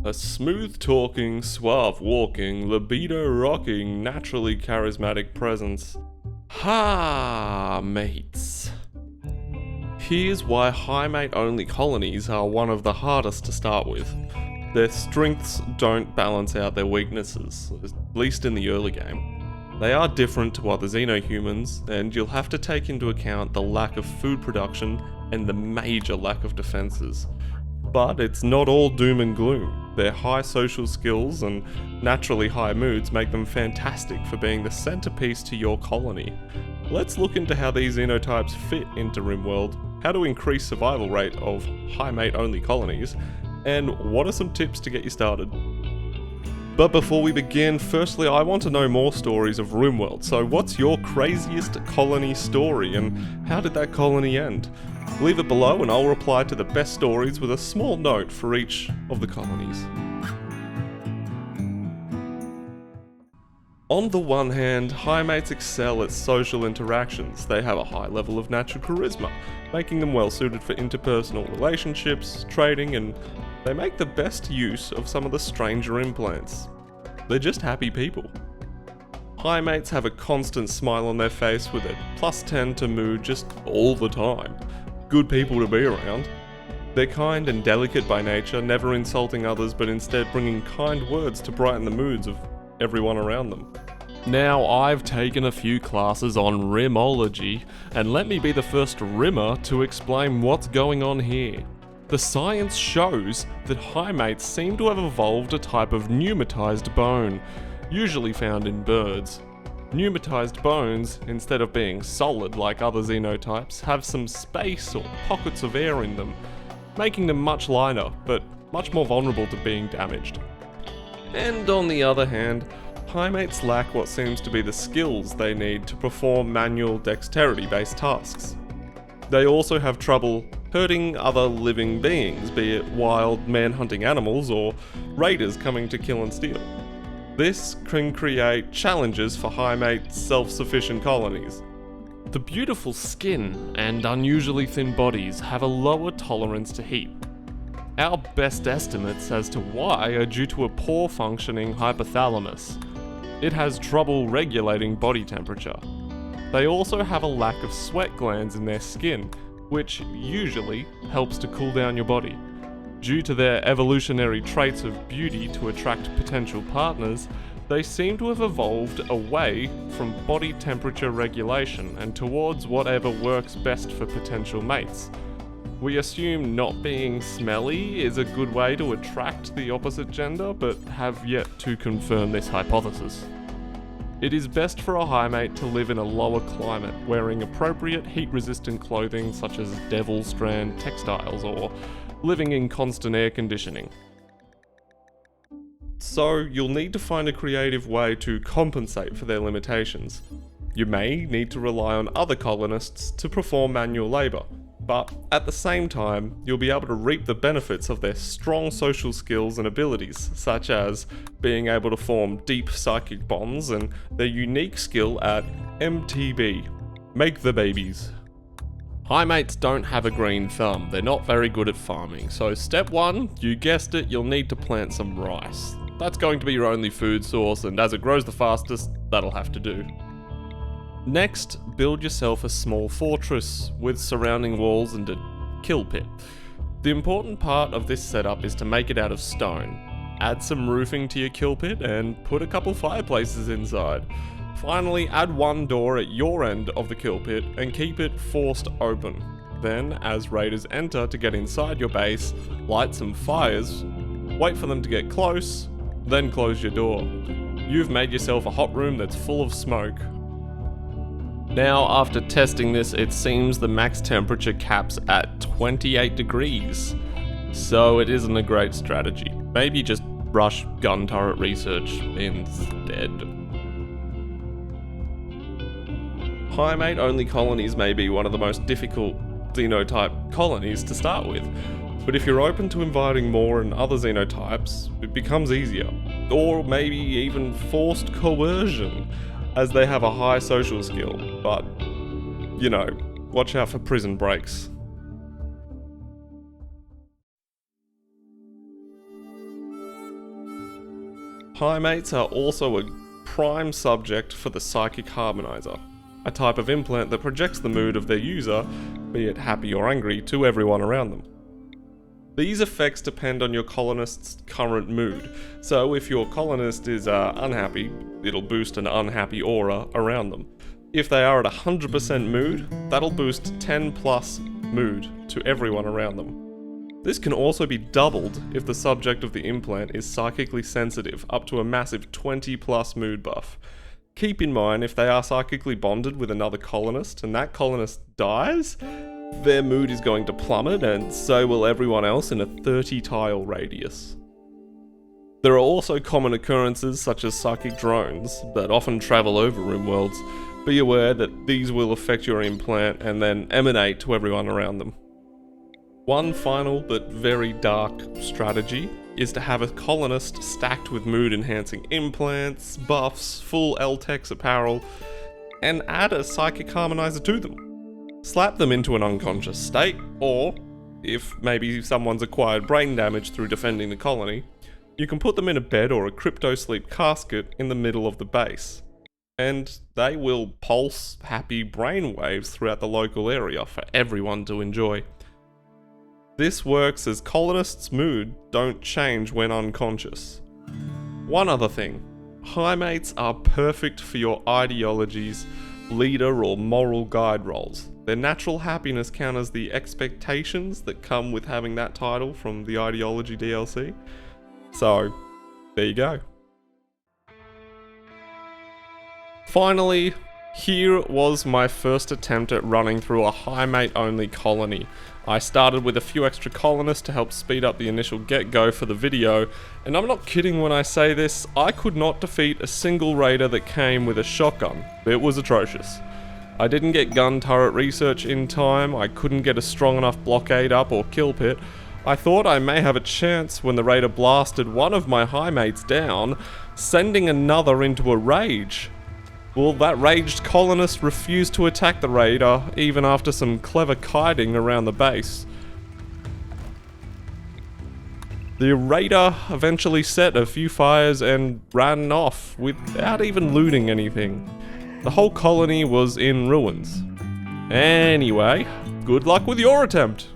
A smooth-talking, suave-walking, libido-rocking, naturally charismatic presence. Mates. Here's why Highmate-only colonies are one of the hardest to start with. Their strengths don't balance out their weaknesses, at least in the early game. They are different to other Xenohumans, and you'll have to take into account the lack of food production and the major lack of defences. But it's not all doom and gloom. Their high social skills and naturally high moods make them fantastic for being the centrepiece to your colony. Let's look into how these xenotypes fit into Rimworld, how to increase survival rate of Highmate-only colonies, and what are some tips to get you started. But before we begin, firstly I want to know more stories of Rimworld, so what's your craziest colony story and how did that colony end? Leave it below and I'll reply to the best stories with a small note for each of the colonies. On the one hand, Highmates excel at social interactions. They have a high level of natural charisma, making them well suited for interpersonal relationships, trading, and they make the best use of some of the stranger implants. They're just happy people. Highmates have a constant smile on their face with a +10 to mood just all the time. Good people to be around. They're kind and delicate by nature, never insulting others but instead bringing kind words to brighten the moods of everyone around them. Now, I've taken a few classes on Rimology, and let me be the first Rimmer to explain what's going on here. The science shows that Highmates seem to have evolved a type of pneumatized bone, usually found in birds. Pneumatized bones, instead of being solid like other xenotypes, have some space or pockets of air in them, making them much lighter, but much more vulnerable to being damaged. And on the other hand, Highmates lack what seems to be the skills they need to perform manual dexterity-based tasks. They also have trouble hurting other living beings, be it wild man-hunting animals or raiders coming to kill and steal. This can create challenges for Highmate self-sufficient colonies. The beautiful skin and unusually thin bodies have a lower tolerance to heat. Our best estimates as to why are due to a poor functioning hypothalamus. It has trouble regulating body temperature. They also have a lack of sweat glands in their skin, which usually helps to cool down your body. Due to their evolutionary traits of beauty to attract potential partners, they seem to have evolved away from body temperature regulation and towards whatever works best for potential mates. We assume not being smelly is a good way to attract the opposite gender, but have yet to confirm this hypothesis. It is best for a Highmate to live in a lower climate, wearing appropriate heat-resistant clothing such as devil strand textiles or living in constant air conditioning. So you'll need to find a creative way to compensate for their limitations. You may need to rely on other colonists to perform manual labour, but at the same time, you'll be able to reap the benefits of their strong social skills and abilities, such as being able to form deep psychic bonds and their unique skill at MTB, make the babies. Highmates don't have a green thumb, they're not very good at farming, so step 1, you guessed it, you'll need to plant some rice. That's going to be your only food source, and as it grows the fastest, that'll have to do. Next, build yourself a small fortress with surrounding walls and a kill pit. The important part of this setup is to make it out of stone. Add some roofing to your kill pit and put a couple fireplaces inside. Finally, add one door at your end of the kill pit and keep it forced open. Then, as raiders enter to get inside your base, light some fires, wait for them to get close, then close your door. You've made yourself a hot room that's full of smoke. Now, after testing this, it seems the max temperature caps at 28 degrees. So it isn't a great strategy. Maybe just rush gun turret research instead. Highmate-only colonies may be one of the most difficult xenotype colonies to start with, but if you're open to inviting more and other xenotypes, it becomes easier. Or maybe even forced coercion, as they have a high social skill, but, you know, watch out for prison breaks. 。Highmates are also a prime subject for the Psychic Harmonizer, a type of implant that projects the mood of their user, be it happy or angry, to everyone around them. These effects depend on your colonist's current mood, so if your colonist is unhappy, it'll boost an unhappy aura around them. If they are at 100% mood, that'll boost 10 plus mood to everyone around them. This can also be doubled if the subject of the implant is psychically sensitive, up to a massive 20 plus mood buff. Keep in mind, if they are psychically bonded with another colonist and that colonist dies, their mood is going to plummet, and so will everyone else in a 30 tile radius. There are also common occurrences such as psychic drones that often travel over Rimworlds. Be aware that these will affect your implant and then emanate to everyone around them. One final but very dark strategy is to have a colonist stacked with mood enhancing implants, buffs, full L-Tex apparel, and add a psychic harmonizer to them. Slap them into an unconscious state, or, if maybe someone's acquired brain damage through defending the colony, you can put them in a bed or a crypto-sleep casket in the middle of the base. And they will pulse happy brainwaves throughout the local area for everyone to enjoy. This works as colonists' mood don't change when unconscious. One other thing, Highmates are perfect for your ideology's leader or moral guide roles. Their natural happiness counters the expectations that come with having that title from the Ideology DLC. So, there you go. Finally, here was my first attempt at running through a Highmate only colony. I started with a few extra colonists to help speed up the initial get-go for the video, and I'm not kidding when I say this, I could not defeat a single raider that came with a shotgun. It was atrocious. I didn't get gun turret research in time, I couldn't get a strong enough blockade up or kill pit. I thought I may have a chance when the raider blasted one of my Highmates down, sending another into a rage. Well, that raged colonist refused to attack the raider, even after some clever kiting around the base. The raider eventually set a few fires and ran off without even looting anything. The whole colony was in ruins. Anyway, good luck with your attempt!